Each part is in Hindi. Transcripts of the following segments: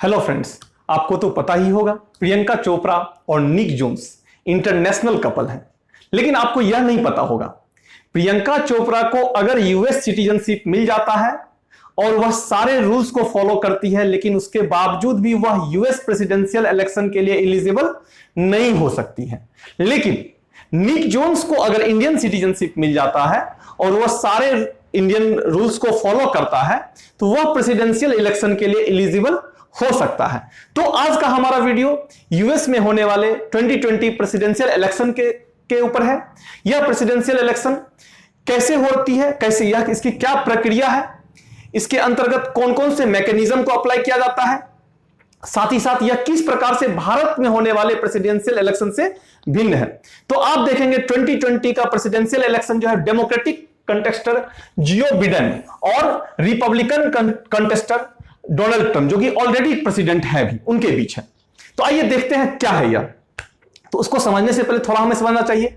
हेलो फ्रेंड्स, आपको तो पता ही होगा प्रियंका चोपड़ा और निक जोन्स इंटरनेशनल कपल हैं। लेकिन आपको यह नहीं पता होगा प्रियंका चोपड़ा को अगर यूएस सिटीजनशिप मिल जाता है और वह सारे रूल्स को फॉलो करती है, लेकिन उसके बावजूद भी वह यूएस प्रेसिडेंशियल इलेक्शन के लिए एलिजिबल नहीं हो सकती है। लेकिन निक जोन्स को अगर इंडियन सिटीजनशिप मिल जाता है और वह सारे इंडियन रूल्स को फॉलो करता है तो वह प्रेसिडेंशियल इलेक्शन के लिए एलिजिबल हो सकता है। तो आज का हमारा वीडियो यूएस में होने वाले 2020 प्रेसिडेंशियल इलेक्शन के ऊपर है। यह प्रेसिडेंशियल इलेक्शन कैसे होती है, कैसे यह इसकी क्या प्रक्रिया है, इसके अंतर्गत कौन कौन से मैकेनिज्म को अप्लाई किया जाता है, साथ ही साथ यह किस प्रकार से भारत में होने वाले प्रेसिडेंशियल इलेक्शन से भिन्न है। तो आप देखेंगे 2020 का प्रेसिडेंशियल इलेक्शन जो है डेमोक्रेटिक कंटेस्टर जियो बिडेन और रिपब्लिकन कंटेस्टर डोनाल्ड ट्रंप, जो कि ऑलरेडी प्रेसिडेंट है भी, उनके बीच है। तो आइए देखते हैं क्या है यह। तो उसको समझने से पहले थोड़ा हमें समझना चाहिए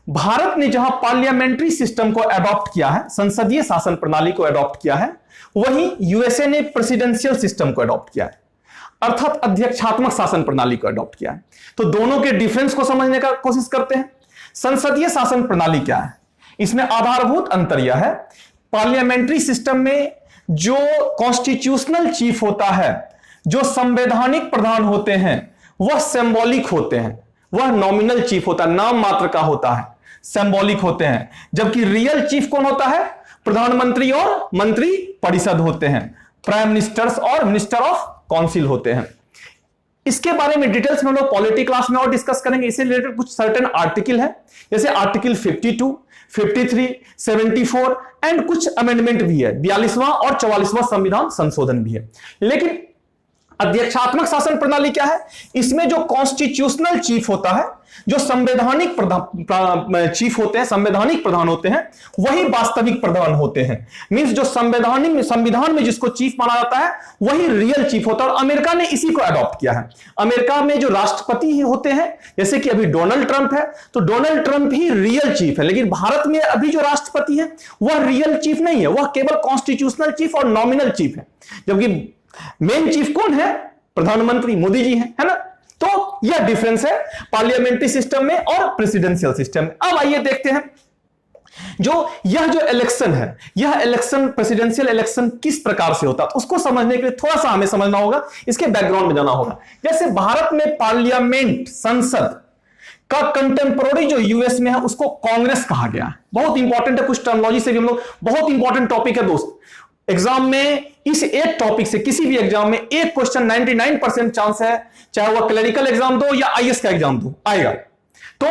भारत ने जहां पार्लियामेंट्री सिस्टम को अडॉप्ट किया है, संसदीय शासन प्रणाली को अडॉप्ट किया है, वहीं यूएसए ने प्रेसिडेंशियल सिस्टम को अडॉप्ट किया है, अर्थात अध्यक्षात्मक शासन प्रणाली को अडॉप्ट किया है। तो दोनों के डिफरेंस को समझने का कोशिश करते हैं। संसदीय शासन प्रणाली क्या है? इसमें आधारभूत अंतर यह है, पार्लियामेंट्री सिस्टम में जो कॉन्स्टिट्यूशनल चीफ होता है, जो संवैधानिक प्रधान होते हैं, वह सिंबॉलिक होते हैं, वह नॉमिनल चीफ होता है, नाम मात्र का होता है, सिंबॉलिक होते हैं। जबकि रियल चीफ कौन होता है? प्रधानमंत्री और मंत्री परिषद होते हैं, प्राइम मिनिस्टर्स और मिनिस्टर ऑफ काउंसिल होते हैं। इसके बारे में डिटेल्स में हम लोग पॉलिटी क्लास में और डिस्कस करेंगे। इससे रिलेटेड कुछ सर्टेन आर्टिकल है, जैसे आर्टिकल 52, 53, 74 एंड कुछ अमेंडमेंट भी है, 42वां और 44वां संविधान संशोधन भी है। लेकिन अध्यक्षात्मक शासन प्रणाली क्या है? इसमें जो कॉन्स्टिट्यूशनल चीफ होता है, जो संवैधानिक चीफ होते हैं, संवैधानिक प्रधान होते हैं, वही वास्तविक प्रधान होते हैं। मींस जो संविधान में जिसको चीफ माना जाता है वही रियल चीफ होता है। और अमेरिका ने इसी को अडॉप्ट किया है। अमेरिका में जो राष्ट्रपति होते हैं, जैसे कि अभी डोनाल्ड ट्रंप है, तो डोनाल्ड ट्रंप ही रियल चीफ है। लेकिन भारत में अभी जो राष्ट्रपति है वह रियल चीफ नहीं है, वह केवल कॉन्स्टिट्यूशनल चीफ और नॉमिनल चीफ है। जबकि मेन चीफ कौन है? प्रधानमंत्री मोदी जी हैं, है ना। तो यह डिफरेंस है पार्लियामेंट्री सिस्टम में और प्रेसिडेंशियल सिस्टम में। अब आइए देखते हैं यह जो इलेक्शन है, यह इलेक्शन प्रेसिडेंशियल इलेक्शन किस प्रकार से होता है। उसको समझने के लिए थोड़ा सा हमें समझना होगा, इसके बैकग्राउंड में जाना होगा। जैसे भारत में पार्लियामेंट, संसद का कंटेम्पोररी जो यूएस में है उसको कांग्रेस कहा गया है। बहुत इंपॉर्टेंट है, कुछ टर्मिनोलॉजी से भी हम लोग, बहुत इंपॉर्टेंट टॉपिक है दोस्त। एग्जाम में इस एक टॉपिक से किसी भी एग्जाम में एक क्वेश्चन 99% चांस है, चाहे वह क्लरिकल एग्जाम दो या आईएएस का एग्जाम दो, आएगा। तो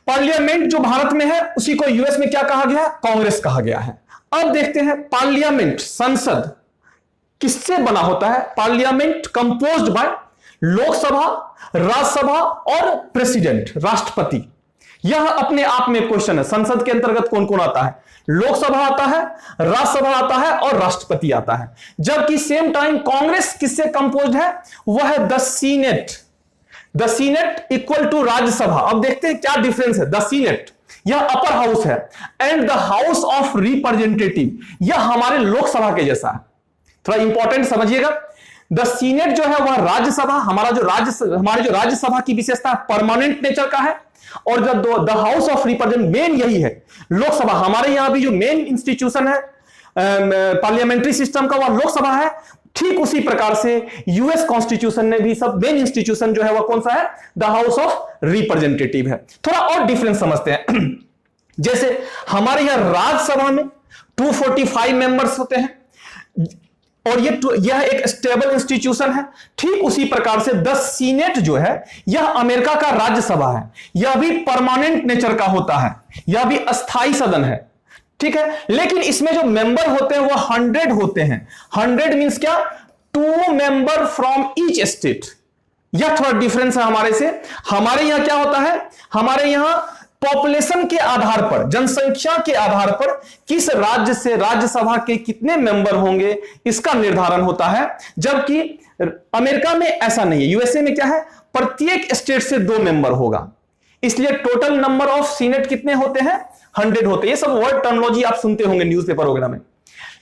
पार्लियामेंट जो भारत में है उसी को यूएस में क्या कहा गया है? कांग्रेस कहा गया है। अब देखते हैं पार्लियामेंट, संसद किससे बना होता है? Parliament composed bye Lok Sabha, Rajya Sabha और प्रेसिडेंट, राष्ट्रपति। यह अपने आप में क्वेश्चन है। संसद के अंतर्गत कौन कौन आता है? लोकसभा आता है, राज्यसभा आता है और राष्ट्रपति आता है। जबकि सेम टाइम कांग्रेस किससे कंपोज्ड है? वह है the Senate. The Senate equal to Rajya Sabha. अब देखते हैं क्या डिफरेंस है। द सीनेट यह अपर हाउस है and the House of Representative यह हमारे लोकसभा के जैसा है। थोड़ा इंपॉर्टेंट समझिएगा। द सीनेट जो है वह राज्यसभा, हमारे जो राज्यसभा की विशेषता परमानेंट नेचर का है। और जब the House of represent main यही है। लोकसभा हमारे यहां भी जो मेन इंस्टीट्यूशन है पार्लियामेंट्री सिस्टम का, वह लोकसभा है। ठीक उसी प्रकार से यूएस कॉन्स्टिट्यूशन ने भी सब मेन इंस्टीट्यूशन जो है वह कौन सा है? द हाउस ऑफ रिप्रेजेंटेटिव है। थोड़ा और डिफरेंस समझते हैं। जैसे हमारे यहां राज्यसभा में 245 मेंबर्स होते हैं और यह एक स्टेबल इंस्टीट्यूशन है। ठीक उसी प्रकार से द सीनेट जो है यह अमेरिका का राज्यसभा है, यह भी परमानेंट नेचर का होता है, यह भी अस्थाई सदन है, ठीक है। लेकिन इसमें जो मेंबर होते हैं वह 100 होते हैं। 100 मींस क्या? 2 मेंबर फ्रॉम ईच स्टेट। यह थोड़ा डिफरेंस है हमारे से। हमारे यहां क्या होता है? हमारे यहां पॉपुलेशन के आधार पर, जनसंख्या के आधार पर किस राज्य से राज्यसभा के कितने मेंबर होंगे इसका निर्धारण होता है। जबकि अमेरिका में ऐसा नहीं है। यूएसए में क्या है? प्रत्येक स्टेट से 2 मेंबर होगा। इसलिए टोटल नंबर ऑफ सीनेट कितने होते हैं? 100 होते हैं। ये सब वर्ड टर्मिनोलॉजी आप सुनते होंगे न्यूज़पेपर वगैरह में।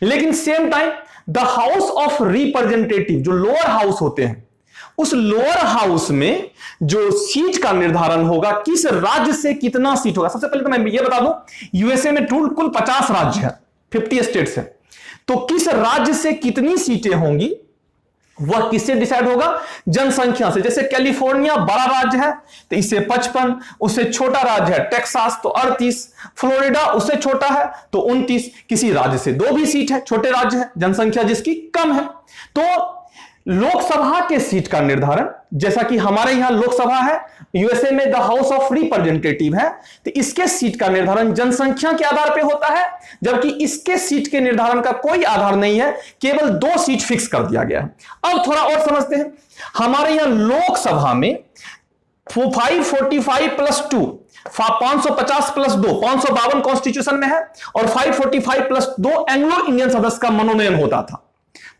लेकिन same time the House of representative, जो लोअर हाउस होते हैं, उस लोअर हाउस में जो सीट का निर्धारण होगा, किस राज्य से कितना सीट होगा। सबसे पहले तो मैं ये बता दूं, यूएसए में कुल 50 राज्य है, 50 स्टेट्स है, तो किस राज्य से कितनी सीटें होंगी वह किससे डिसाइड होगा? जनसंख्या से। जैसे कैलिफोर्निया बड़ा राज्य है तो इससे 55, उससे छोटा राज्य है टेक्सास तो 38, फ्लोरिडा उससे छोटा है तो 29, किसी राज्य से 2 भी सीट है, छोटे राज्य है, जनसंख्या जिसकी कम है। तो लोकसभा के सीट का निर्धारण, जैसा कि हमारे यहां लोकसभा है, यूएसए में द हाउस ऑफ रिप्रेजेंटेटिव है, तो इसके सीट का निर्धारण जनसंख्या के आधार पर होता है, जबकि इसके सीट के निर्धारण का कोई आधार नहीं है, केवल 2 सीट फिक्स कर दिया गया है। अब थोड़ा और समझते हैं। हमारे यहां लोकसभा में 545 प्लस 2, 550 प्लस 2, 552 कॉन्स्टिट्यूशन में है, और 545 प्लस 2 एंग्लो इंडियन सदस्य का मनोनयन होता था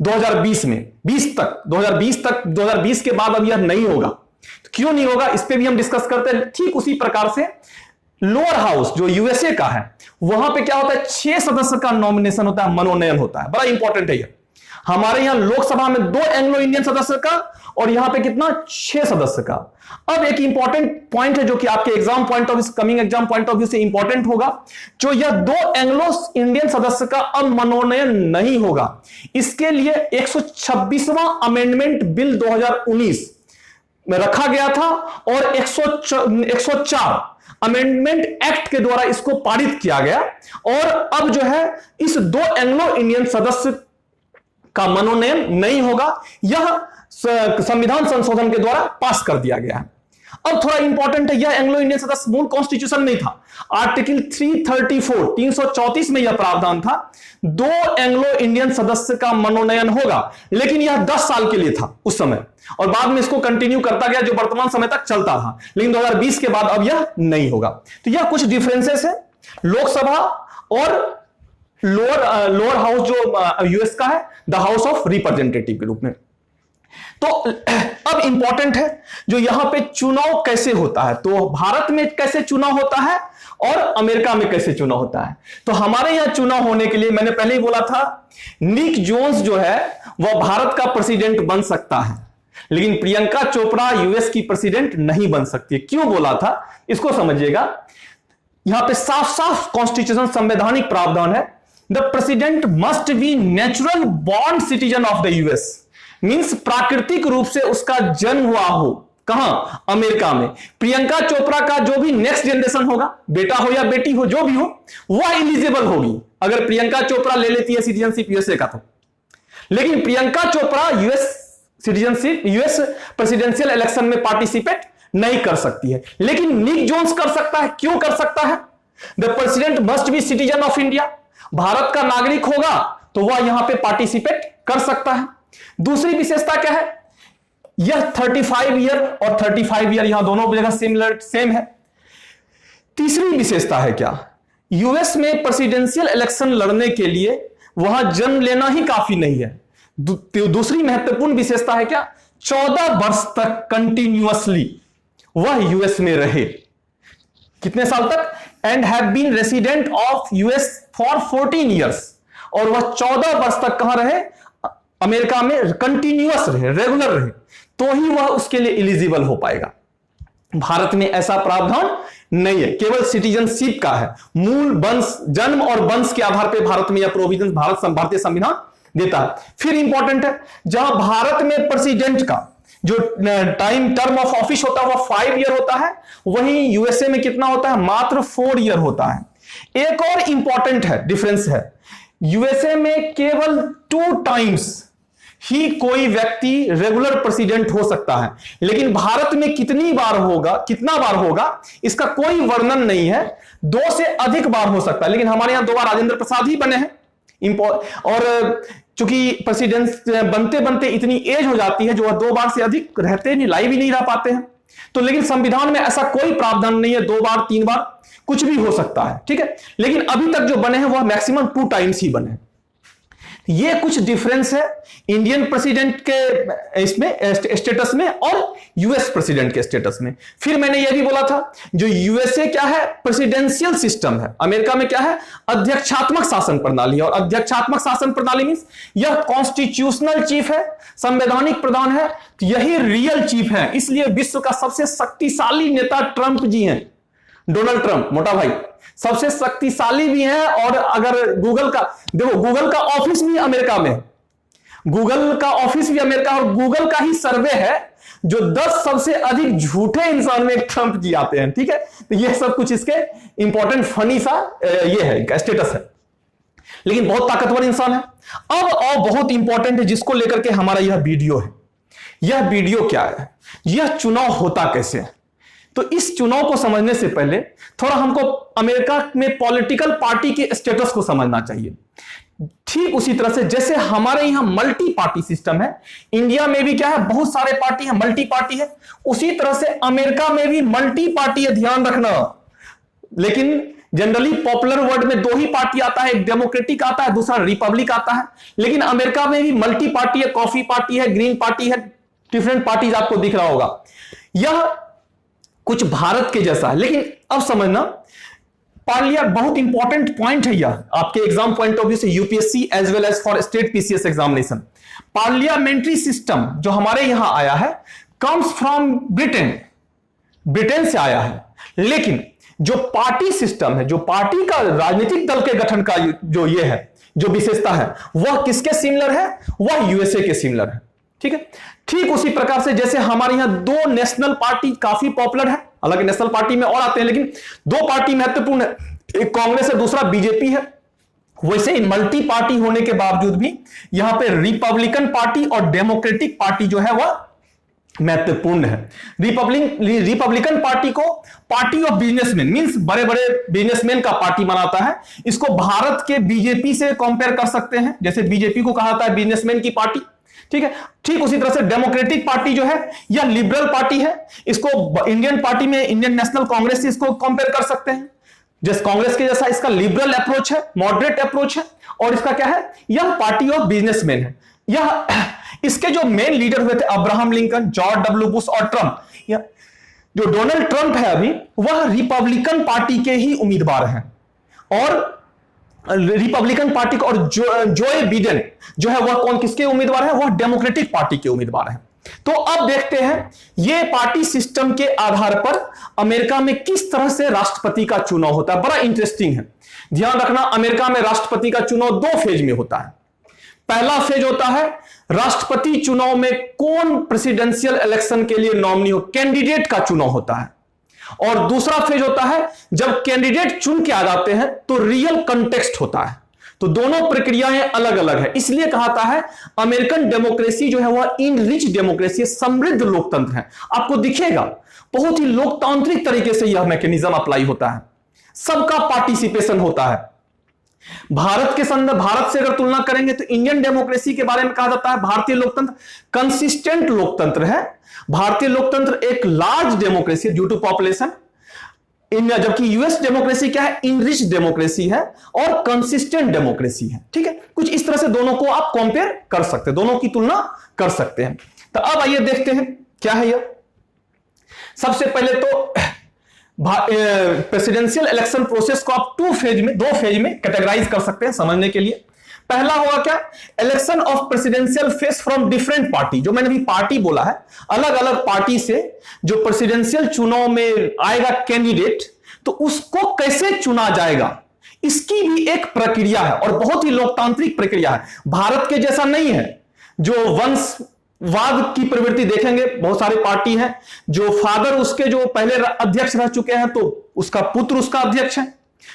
2020 में, 2020 के बाद अब यह नहीं होगा। तो क्यों नहीं होगा, इस पे भी हम डिस्कस करते हैं। ठीक उसी प्रकार से लोअर हाउस जो यूएसए का है, वहां पे क्या होता है, 6 सदस्य का नॉमिनेशन होता है, मनोनयन होता है। बड़ा इंपॉर्टेंट है ये। हमारे यहां लोकसभा में 2 एंग्लो इंडियन सदस्य का, और यहां पे कितना, 6 सदस्य का। अब एक इंपॉर्टेंट पॉइंट है जो कि आपके exam point of view, coming exam point of view से इंपॉर्टेंट होगा, जो यह 2 एंग्लो इंडियन सदस्य का अब मनोनयन नहीं होगा। इसके लिए 126वां अमेंडमेंट बिल 2019 में रखा गया था, और 104 अमेंडमेंट एक्ट के द्वारा इसको पारित किया गया, और अब जो है इस 2 एंग्लो इंडियन सदस्य का मनोनयन नहीं होगा। यह संविधान संशोधन के द्वारा पास कर दिया गया है। अब थोड़ा इंपॉर्टेंट है, यह एंग्लो इंडियन सदस्य मूल कॉन्स्टिट्यूशन में था। आर्टिकल 334 में यह प्रावधान था, 2 एंग्लो इंडियन सदस्य का मनोनयन होगा, लेकिन यह 10 साल के लिए था उस समय, और बाद में इसको कंटिन्यू करता गया, जो वर्तमान समय तक चलता था। लेकिन 2020 के बाद अब यह नहीं होगा। तो यह कुछ डिफरेंसेस है लोकसभा और लोअर हाउस जो यूएस का है, द हाउस ऑफ रिप्रेजेंटेटिव के रूप में। तो अब इंपॉर्टेंट है जो यहां पे चुनाव कैसे होता है, तो भारत में कैसे चुनाव होता है और अमेरिका में कैसे चुनाव होता है। तो हमारे यहां चुनाव होने के लिए, मैंने पहले ही बोला था, निक जोन्स जो है वह भारत का प्रेसिडेंट बन सकता है, लेकिन प्रियंका चोपड़ा यूएस की प्रेसिडेंट नहीं बन सकती। क्यों बोला था, इसको समझिएगा। यहां पे साफ साफ कॉन्स्टिट्यूशन, संवैधानिक प्रावधान है, the president must be natural born citizen of the US, means प्राकृतिक रूप से उसका जन्म हुआ हो। कहां? अमेरिका में। प्रियंका चोपड़ा का जो भी नेक्स्ट जनरेशन होगा, बेटा हो या बेटी हो, जो भी हो, वह एलिजिबल होगी अगर प्रियंका चोपड़ा ले लेती है सिटीजनशिप यूएसए का तो। लेकिन Priyanka Chopra US citizenship, US presidential election में पार्टिसिपेट नहीं कर सकती है, लेकिन निक जोन्स कर सकता है। क्यों कर सकता है? The president must be citizen of India, Bharat का नागरिक होगा तो वह यहां पे पार्टिसिपेट कर सकता है। दूसरी विशेषता क्या है, यह 35 ईयर और 35 ईयर यहां दोनों जगह सेम है। तीसरी विशेषता है क्या, यूएस में प्रेसिडेंशियल इलेक्शन लड़ने के लिए वहां जन्म लेना ही काफी नहीं है। दूसरी महत्वपूर्ण विशेषता है क्या, 14 वर्ष तक कंटिन्यूअसली वह यूएस में रहे। कितने साल तक? And have been resident of US for 14 years, और वह 14 वर्ष तक कहां रहे? अमेरिका में कंटिन्यूअस रहे, रेगुलर रहे, तो ही वह उसके लिए एलिजिबल हो पाएगा। भारत में ऐसा प्रावधान नहीं है, केवल सिटीजनशिप का है। मूल वंश, जन्म और वंश के आधार पर भारत में यह प्रोविजन भारतीय संविधान देता है। फिर इंपॉर्टेंट है, जहां भारत में प्रेसिडेंट का जो टर्म ऑफ ऑफिस होता है वह 5 ईयर होता है, वहीं यूएसए में कितना होता है? मात्र 4 ईयर होता है। एक और इंपॉर्टेंट है, डिफरेंस है, यूएसए में केवल 2 टाइम्स ही कोई व्यक्ति रेगुलर प्रेसिडेंट हो सकता है, लेकिन भारत में कितनी बार होगा, कितना बार होगा, इसका कोई वर्णन नहीं है। 2 से अधिक बार हो सकता है, लेकिन हमारे यहां 2 बार राजेंद्र प्रसाद ही बने हैं। और चूंकि प्रेसिडेंट बनते बनते इतनी एज हो जाती है जो वह 2 बार से अधिक रहते नहीं, लाइव ही नहीं रह पाते हैं। तो लेकिन संविधान में ऐसा कोई प्रावधान नहीं है 2 बार 3 बार, कुछ भी हो सकता है, ठीक है। लेकिन अभी तक जो बने हैं वह मैक्सिमम 2 टाइम्स ही बने हैं। ये कुछ डिफरेंस है इंडियन प्रेसिडेंट के इसमें स्टेटस में और यूएस प्रेसिडेंट के स्टेटस में। फिर मैंने यह भी बोला था जो यूएसए क्या है, प्रेसिडेंशियल सिस्टम है, अमेरिका में क्या है, अध्यक्षात्मक शासन प्रणाली है। और अध्यक्षात्मक शासन प्रणाली मींस यह कॉन्स्टिट्यूशनल चीफ है, संवैधानिक प्रधान है, तो यही रियल चीफ है। इसलिए विश्व का सबसे शक्तिशाली नेता ट्रंप जी हैं, डोनाल्ड ट्रंप मोटा भाई सबसे शक्तिशाली भी हैं। और अगर गूगल का देखो, गूगल का ऑफिस भी अमेरिका में, गूगल का ऑफिस भी अमेरिका, और गूगल का ही सर्वे है जो 10 सबसे अधिक झूठे इंसान में ट्रंप जी आते हैं। ठीक है, तो ये सब कुछ इसके इंपॉर्टेंट फनी सा ये है, इनका स्टेटस है, लेकिन बहुत ताकतवर इंसान है। अब और बहुत इंपॉर्टेंट है जिसको लेकर के हमारा यह वीडियो है। यह वीडियो क्या है, यह चुनाव होता कैसे है। तो इस चुनाव को समझने से पहले थोड़ा हमको अमेरिका में पॉलिटिकल पार्टी के स्टेटस को समझना चाहिए। ठीक उसी तरह से जैसे हमारे यहां मल्टी पार्टी सिस्टम है, इंडिया में भी क्या है, बहुत सारे पार्टी है, मल्टी पार्टी है, उसी तरह से अमेरिका में भी मल्टी पार्टी है, ध्यान रखना। लेकिन जनरली पॉपुलर वर्ड में 2 ही पार्टी आता है, एक डेमोक्रेटिक आता है, दूसरा रिपब्लिक आता है। लेकिन अमेरिका में भी मल्टी पार्टी है, कॉफी पार्टी है, ग्रीन पार्टी है, डिफरेंट पार्टीज आपको दिख रहा होगा। यह कुछ भारत के जैसा है। लेकिन अब समझना, पार्लिया बहुत इंपॉर्टेंट पॉइंट है यह आपके एग्जाम पॉइंट ऑफ व्यू से, UPSC as well as for state PCS examination. Parliamentary system जो हमारे यहां आया है कम्स फ्रॉम ब्रिटेन, ब्रिटेन से आया है। लेकिन जो पार्टी सिस्टम है, जो पार्टी का राजनीतिक दल के गठन का जो ये है, जो विशेषता है, वह किसके सिमिलर है, वह यूएसए के सिमिलर है। ठीक है, ठीक उसी प्रकार से जैसे हमारे यहां 2 नेशनल पार्टी काफी पॉपुलर है, हालांकि नेशनल पार्टी में और आते हैं, लेकिन 2 पार्टी महत्वपूर्ण है, एक कांग्रेस है, दूसरा बीजेपी है। वैसे ही मल्टी पार्टी होने के बावजूद भी यहां पे रिपब्लिकन पार्टी और डेमोक्रेटिक पार्टी जो है वह महत्वपूर्ण है। रिपब्लिकन पार्टी को पार्टी ऑफ बिजनेसमैन मींस बड़े बड़े बिजनेसमैन का पार्टी बनाता है। इसको भारत के बीजेपी से कंपेयर कर सकते हैं, जैसे बीजेपी को कहा जाता है बिजनेसमैन की पार्टी। ठीक है, ठीक उसी तरह से डेमोक्रेटिक पार्टी जो है यह लिबरल पार्टी है। इसको इंडियन पार्टी में इंडियन नेशनल कांग्रेस से इसको कंपेयर कर सकते हैं। जैसे कांग्रेस के जैसा इसका लिबरल अप्रोच है, मॉडरेट अप्रोच है, और इसका क्या है, यह पार्टी ऑफ बिजनेसमैन है। यह इसके जो मेन लीडर हुए थे Abraham Lincoln, George W Bush और ट्रंप। जो डोनाल्ड ट्रंप है अभी, वह रिपब्लिकन पार्टी के ही उम्मीदवार हैं, और रिपब्लिकन पार्टी को, और जोए बिडेन जो है वह कौन किसके उम्मीदवार है, वह डेमोक्रेटिक पार्टी के उम्मीदवार है। तो अब देखते हैं ये पार्टी सिस्टम के आधार पर अमेरिका में किस तरह से राष्ट्रपति का चुनाव होता है। बड़ा इंटरेस्टिंग है, ध्यान रखना। अमेरिका में राष्ट्रपति का चुनाव 2 फेज में होता है। पहला फेज होता है राष्ट्रपति चुनाव में कौन प्रेसिडेंशियल इलेक्शन के लिए नॉमिनी हो, कैंडिडेट का चुनाव होता है। और दूसरा फेज होता है जब कैंडिडेट चुन के आ जाते हैं तो रियल कंटेक्स्ट होता है। तो दोनों प्रक्रियाएं अलग अलग है, इसलिए कहता है अमेरिकन डेमोक्रेसी जो है वह इन रिच डेमोक्रेसी, समृद्ध लोकतंत्र है। आपको दिखेगा बहुत ही लोकतांत्रिक तरीके से यह मैकेनिज्म अप्लाई होता है, सबका पार्टिसिपेशन होता है। भारत के संदर्भ, भारत से अगर तुलना करेंगे तो इंडियन डेमोक्रेसी के बारे में कहा जाता है भारतीय लोकतंत्र कंसिस्टेंट लोकतंत्र है। भारतीय लोकतंत्र एक large democracy due to population, जबकि यूएस डेमोक्रेसी क्या है, इनरिच डेमोक्रेसी है और कंसिस्टेंट डेमोक्रेसी है। ठीक है, कुछ इस तरह से दोनों को आप कंपेयर कर सकते हैं, दोनों की तुलना कर सकते हैं। तो अब आइए देखते हैं क्या है यह। सबसे पहले तो प्रेसिडेंशियल इलेक्शन प्रोसेस को आप 2 फेज में कैटेगराइज कर सकते हैं समझने के लिए। पहला होगा क्या, election of presidential face from different party. जो मैंने भी पार्टी बोला है, अलग अलग पार्टी से जो प्रेसिडेंशियल चुनाव में आएगा कैंडिडेट, तो उसको कैसे चुना जाएगा, इसकी भी एक प्रक्रिया है और बहुत ही लोकतांत्रिक प्रक्रिया है। भारत के जैसा नहीं है जो वंशवाद की प्रवृत्ति देखेंगे, बहुत सारे पार्टी हैं जो फादर उसके जो पहले अध्यक्ष रह चुके हैं तो उसका पुत्र उसका अध्यक्ष है।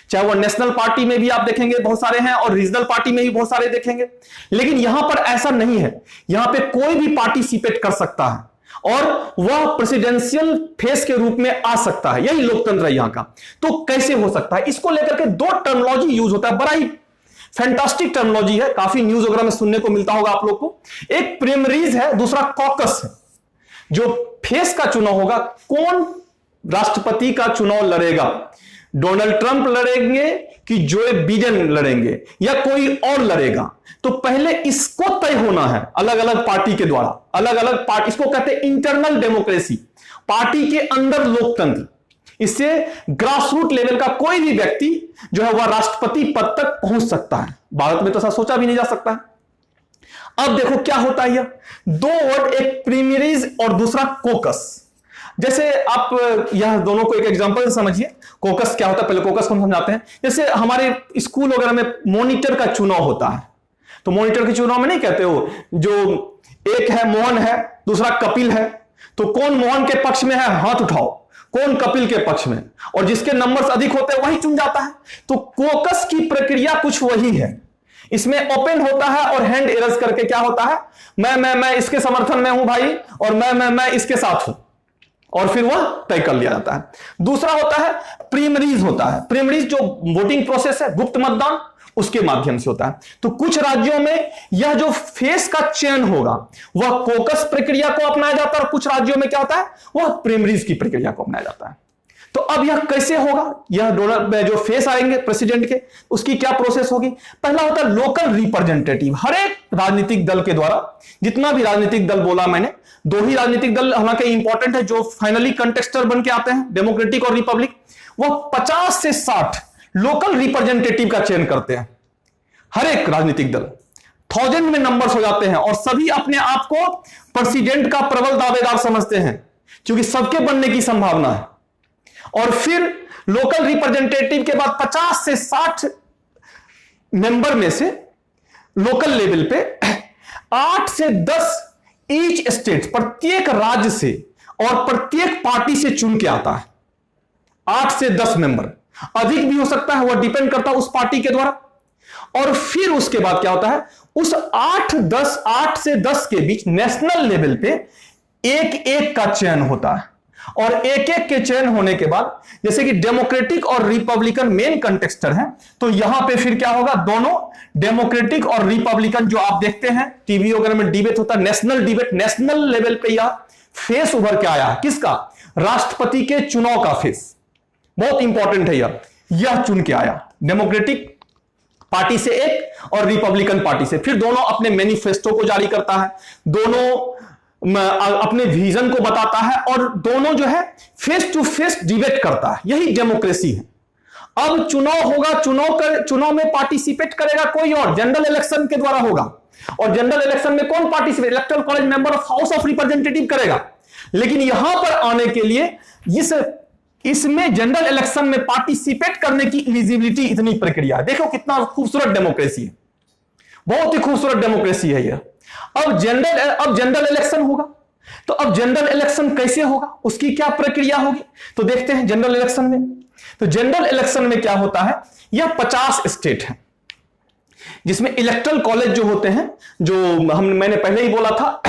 चाहे वो नेशनल पार्टी में भी आप देखेंगे बहुत सारे हैं और रीजनल पार्टी में भी बहुत सारे देखेंगे। लेकिन यहां पर ऐसा नहीं है, यहां पे कोई भी पार्टिसिपेट कर सकता है और वह प्रेसिडेंशियल फेस के रूप में आ सकता है। यही लोकतंत्र है यहां का। तो कैसे हो सकता है, इसको लेकर के 2 टर्मिनोलॉजी यूज होता है, बड़ा ही फैंटास्टिक टर्मिनोलॉजी है, काफी न्यूज वगैरह में सुनने को मिलता होगा आप लोग को। एक प्राइमरीज है, दूसरा कॉकस है। जो फेस का चुनाव होगा, कौन राष्ट्रपति का चुनाव लड़ेगा, डोनाल्ड ट्रंप लड़ेंगे कि जो बिडेन लड़ेंगे या कोई और लड़ेगा, तो पहले इसको तय होना है अलग अलग पार्टी के द्वारा, अलग अलग पार्टी, इसको कहते हैं इंटरनल डेमोक्रेसी, पार्टी के अंदर लोकतंत्र। इससे ग्रासरूट लेवल का कोई भी व्यक्ति जो है वह राष्ट्रपति पद तक पहुंच सकता है। भारत में तो ऐसा सोचा भी नहीं जा सकता है। अब देखो क्या होता है, यह दो वर्ड, एक प्राइमरीज और दूसरा कोकस। जैसे आप यह दोनों को एक एग्जांपल से समझिए। कोकस क्या होता है, पहले कोकस को हम समझाते हैं। जैसे हमारे स्कूल वगैरह में मॉनिटर का चुनाव होता है, तो मॉनिटर के चुनाव में नहीं कहते हो जो एक है मोहन है, दूसरा कपिल है, तो कौन मोहन के पक्ष में है हाथ उठाओ, कौन कपिल के पक्ष में, और जिसके नंबर्स अधिक होते हैं वही चुन जाता है। तो कोकस की प्रक्रिया कुछ वही है। इसमें ओपन होता है और हैंड एरज करके क्या होता है, मैं इसके समर्थन में हूं भाई, और मैं इसके साथ हूं, और फिर वह तय कर लिया जाता है। दूसरा होता है प्राइमरीज होता है। प्राइमरीज जो वोटिंग प्रोसेस है, गुप्त मतदान, उसके माध्यम से होता है। तो कुछ राज्यों में यह जो फेस का चयन होगा वह कोकस प्रक्रिया को अपनाया जाता है, और कुछ राज्यों में क्या होता है वह प्राइमरीज की प्रक्रिया को अपनाया जाता है। तो अब यह कैसे होगा, यह डोनर जो फेस आएंगे प्रेसिडेंट के, उसकी क्या प्रोसेस होगी। पहला होता है लोकल रिप्रेजेंटेटिव। हर एक राजनीतिक दल के द्वारा, जितना भी राजनीतिक दल बोला मैंने, दो ही राजनीतिक दल हालांकि इंपॉर्टेंट है जो फाइनली कंटेस्टर बन के आते हैं, डेमोक्रेटिक और रिपब्लिक, वह 50 से 60 लोकल रिप्रेजेंटेटिव का चयन करते हैं। हर एक राजनीतिक दल 1000 में नंबर्स हो जाते हैं, और सभी अपने आप को प्रेसिडेंट का प्रबल दावेदार समझते हैं, क्योंकि सबके बनने की संभावना है। और फिर लोकल रिप्रेजेंटेटिव के बाद 50 से 60 मेंबर में से लोकल लेवल पे 8 से 10 ईच स्टेट, प्रत्येक राज्य से और प्रत्येक पार्टी से चुन के आता है। 8 से 10 मेंबर, अधिक भी हो सकता है, वह डिपेंड करता है उस पार्टी के द्वारा। और फिर उसके बाद क्या होता है, उस 8 से 10 के बीच नेशनल लेवल पे एक एक का चयन होता है, और एक एक के चयन होने के बाद, जैसे कि डेमोक्रेटिक और रिपब्लिकन मेन कंटेस्टर हैं, तो यहां पे फिर क्या होगा, दोनों डेमोक्रेटिक और रिपब्लिकन जो आप देखते हैं टीवी वगैरह में डिबेट होता है, नेशनल डिबेट, नेशनल लेवल पे यह फेस उभर के आया है। किसका, राष्ट्रपति के चुनाव का फेस, बहुत इंपॉर्टेंट है यह चुन के आया डेमोक्रेटिक पार्टी से एक और रिपब्लिकन पार्टी से। फिर दोनों अपने मैनिफेस्टो को जारी करता है, दोनों अपने विजन को बताता है, और दोनों जो है फेस टू फेस डिबेट करता है। यही डेमोक्रेसी है। अब चुनाव होगा, चुनाव में पार्टिसिपेट करेगा कोई और, जनरल इलेक्शन के द्वारा होगा, और जनरल इलेक्शन में कौन participate, electoral college member of house of representative करेगा। लेकिन यहां पर आने के लिए इसमें जनरल इलेक्शन में पार्टिसिपेट करने की एलिजिबिलिटी, इतनी प्रक्रिया, देखो कितना खूबसूरत डेमोक्रेसी है, बहुत ही खूबसूरत डेमोक्रेसी है यह। अब जनरल इलेक्शन होगा, तो अब जनरल इलेक्शन कैसे होगा, उसकी क्या प्रक्रिया होगी, तो देखते हैं जनरल इलेक्शन में। तो जनरल इलेक्शन में क्या होता है, यह 50 स्टेट है, जिसमें इलेक्टोरल कॉलेज जो होते हैं, जो मैंने पहले ही बोला था,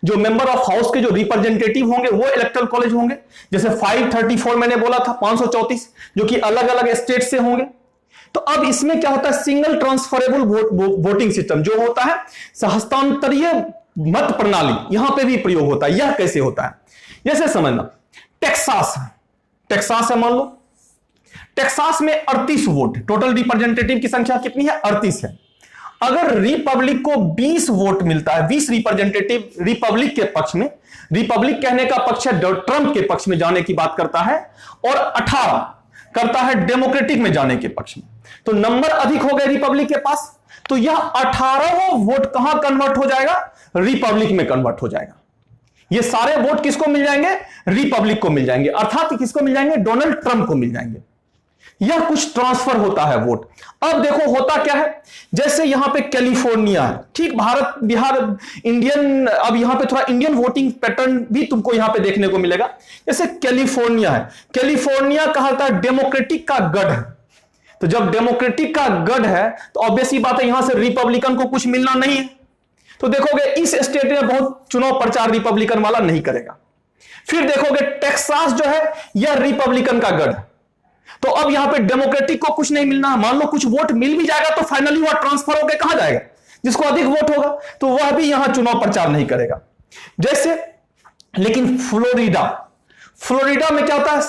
जो मेंबर ऑफ हाउस के जो रिप्रेजेंटेटिव होंगे वो इलेक्टोरल कॉलेज होंगे। जैसे 534 मैंने बोला था, 534, जो कि अलग अलग स्टेट से होंगे। तो अब इसमें क्या होता है, सिंगल ट्रांसफरेबल वोटिंग सिस्टम जो होता है, हस्तांतरीय मत प्रणाली, यहां पे भी प्रयोग होता है। यह कैसे होता है, जैसे समझना, टेक्सास है, मान लो टेक्सास में 38 वोट, टोटल रिप्रेजेंटेटिव की संख्या कितनी है, 38 है। अगर रिपब्लिक को 20 वोट मिलता है, 20 रिप्रेजेंटेटिव रिपब्लिक के पक्ष में, रिपब्लिक कहने का पक्ष है ट्रंप के पक्ष में जाने की बात करता है, और 18 करता है डेमोक्रेटिक में जाने के पक्ष में, तो नंबर अधिक हो गए रिपब्लिक के पास, तो यह 18वां वोट कहां कन्वर्ट हो जाएगा, रिपब्लिक में कन्वर्ट हो जाएगा। ये सारे वोट किसको मिल जाएंगे, रिपब्लिक को मिल जाएंगे, अर्थात किसको मिल जाएंगे, डोनाल्ड ट्रंप को मिल जाएंगे। यह कुछ ट्रांसफर होता है वोट। अब देखो होता क्या है, जैसे यहां पे कैलिफोर्निया है, ठीक भारत बिहार इंडियन, अब यहां पे थोड़ा इंडियन वोटिंग पैटर्न भी तुमको यहां पे देखने को मिलेगा। जैसे कैलिफोर्निया है, कैलिफोर्निया कहा जाता है डेमोक्रेटिक का गढ़ है, तो जब डेमोक्रेटिक का गढ़ है तो ऑब्वियस ही बात है यहां से रिपब्लिकन को कुछ मिलना नहीं है, तो देखोगे इस स्टेट में बहुत चुनाव प्रचार रिपब्लिकन वाला नहीं करेगा। फिर देखोगे टेक्सास जो है यह रिपब्लिकन का गढ़, तो अब यहां पे डेमोक्रेटिक को कुछ नहीं मिलना, मान लो कुछ वोट मिल भी जाएगा तो फाइनली वह ट्रांसफर होकर कहां जाएगा, जिसको अधिक वोट होगा तो वह भी यहां चुनाव प्रचार नहीं करेगा। जैसे लेकिन फ्लोरिडा में क्या होता है,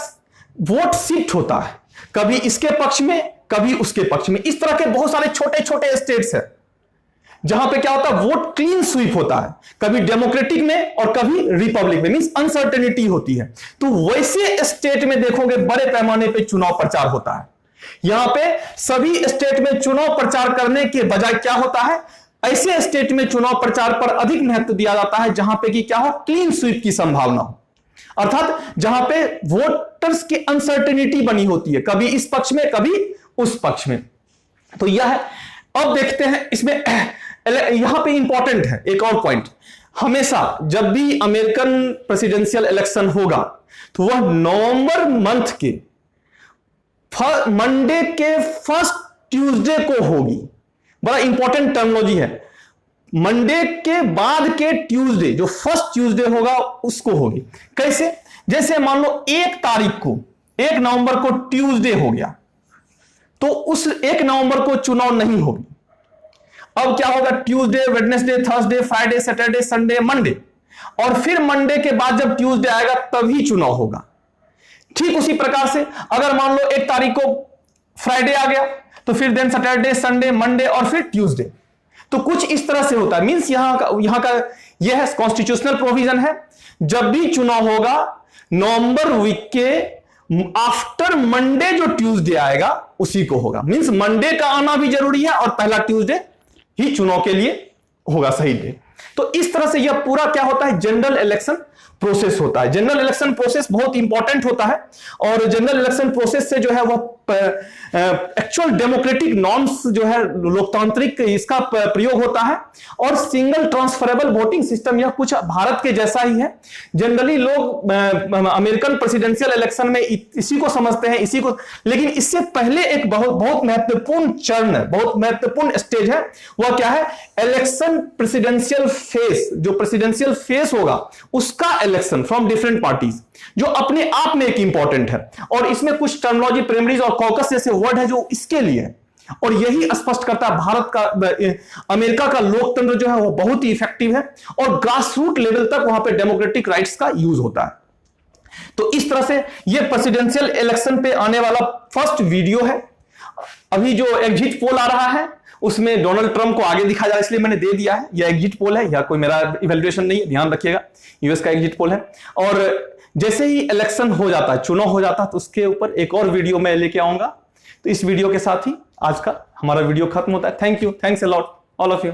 वोट शिफ्ट होता है, कभी इसके पक्ष में कभी उसके पक्ष में। इस तरह के बहुत सारे छोटे छोटे स्टेट्स हैं जहां पे क्या होता है, वोट क्लीन स्वीप होता है, कभी डेमोक्रेटिक में और कभी रिपब्लिक में, मींस अनसर्टेनिटी होती है। तो वैसे स्टेट में देखोगे बड़े पैमाने पे चुनाव प्रचार होता है। यहां पे सभी स्टेट में चुनाव प्रचार करने के बजाय क्या होता है, ऐसे स्टेट में चुनाव प्रचार पर अधिक महत्व दिया जाता है जहां पे कि क्या हो, क्लीन स्वीप की संभावना हो, अर्थात जहां पे वोटर्स की अनसर्टेनिटी बनी होती है, कभी इस पक्ष में कभी उस पक्ष में। तो यह है। अब देखते हैं इसमें यहां पे इंपॉर्टेंट है एक और पॉइंट, हमेशा जब भी अमेरिकन प्रेसिडेंशियल इलेक्शन होगा तो वह नवंबर मंथ के मंडे के फर्स्ट ट्यूसडे को होगी। बड़ा इंपॉर्टेंट टर्मिनोलॉजी है, मंडे के बाद के ट्यूसडे, जो फर्स्ट ट्यूसडे होगा उसको होगी। कैसे? जैसे मान लो 1 तारीख को, 1 नवंबर को ट्यूसडे हो गया, तो उस 1 नवंबर को चुनाव नहीं होगी। अब क्या होगा, Tuesday, Wednesday, Thursday, Friday, Saturday, Sunday, Monday, और फिर मंडे के बाद जब ट्यूसडे आएगा तभी चुनाव होगा। ठीक उसी प्रकार से अगर मान लो 1 तारीख को फ्राइडे आ गया तो फिर देन सैटरडे, संडे, मंडे और फिर ट्यूसडे। तो कुछ इस तरह से होता है, मींस यहां का यह है कॉन्स्टिट्यूशनल प्रोविजन है, जब भी चुनाव होगा नवंबर वीक के आफ्टर मंडे जो ट्यूसडे आएगा उसी को होगा। मींस मंडे का आना भी जरूरी है और पहला ट्यूसडे ही चुनाव के लिए होगा सही डे। तो इस तरह से यह पूरा क्या होता है, जनरल इलेक्शन प्रोसेस होता है। जनरल इलेक्शन प्रोसेस बहुत इंपॉर्टेंट होता है और जनरल इलेक्शन प्रोसेस से जो है वह एक्चुअल डेमोक्रेटिक नॉर्म्स जो है, लोकतांत्रिक इसका प्रयोग होता है। और सिंगल ट्रांसफरेबल वोटिंग सिस्टम, यह कुछ भारत के जैसा ही है। जनरली लोग अमेरिकन प्रेसिडेंशियल इलेक्शन में इसी को समझते हैं, इसी को, लेकिन इससे पहले एक बहुत महत्वपूर्ण चरण है, बहुत महत्वपूर्ण स्टेज है। वह क्या है, इलेक्शन प्रेसिडेंशियल फेस, जो प्रेसिडेंशियल फेस होगा उसका इलेक्शन फ्रॉम डिफरेंट पार्टीज, जो अपने आप में एक इंपॉर्टेंट है। और इसमें कुछ टर्मिनोलॉजी, प्राइमरीज और कॉकस जैसे वर्ड है जो इसके लिए है। और यही स्पष्ट करता है भारत का, अमेरिका का लोकतंत्र जो है वो बहुत ही इफेक्टिव है और ग्रास रूट लेवल तक वहां पे डेमोक्रेटिक राइट्स का यूज होता है। तो इस तरह से ये प्रेसिडेंशियल इलेक्शन पे आने वाला फर्स्ट वीडियो है। अभी जो एग्जिट पोल आ रहा है उसमें डोनाल्ड ट्रंप को आगे दिखा जा रहा है, इसलिए मैंने दे दिया है। यह एग्जिट पोल है, यह कोई मेरा इवैल्यूएशन नहीं है, ध्यान रखिएगा। यूएस का एग्जिट पोल है। और जैसे ही इलेक्शन हो जाता है, चुनाव हो जाता है, तो उसके ऊपर एक और वीडियो मैं लेके आऊंगा। तो इस वीडियो के साथ ही आज का हमारा वीडियो खत्म होता है। Thank you, thanks a lot all of you.